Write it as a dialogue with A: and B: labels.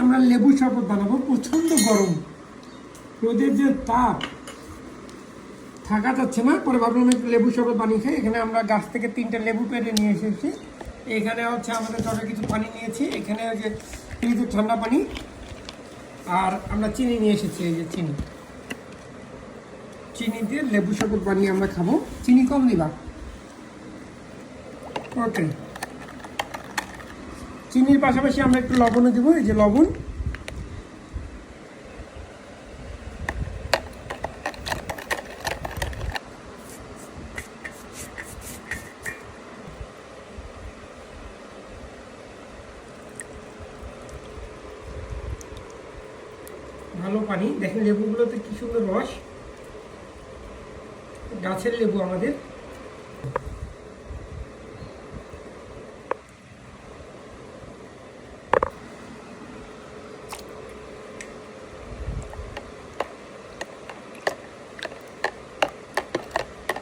A: আমরা লেবু শরবত বানাবো। প্রচণ্ড গরম, রোদের যে তাপ থাকা যাচ্ছে না। পরে ভাবলাম একটু লেবু শরবত বানিয়ে খাই। এখানে আমরা গাছ থেকে 3টা লেবু পেড়ে নিয়ে এসেছি। এখানে হচ্ছে আমাদের জলে কিছু পানি নিয়েছি, এখানে ওই যে ফ্রিজের ঠান্ডা পানি, আর আমরা চিনি নিয়ে এসেছি। এই যে চিনি, চিনি দিয়ে লেবু শরবত বানিয়ে আমরা খাবো। চিনি কম দিবা, ওকে। চিনির পাশাপাশি আমরা একটু লবণও দেবো, এই যে লবণ। ভালো পানি, দেখেন লেবুগুলোতে কি সুন্দর রস, গাছের লেবু আমাদের।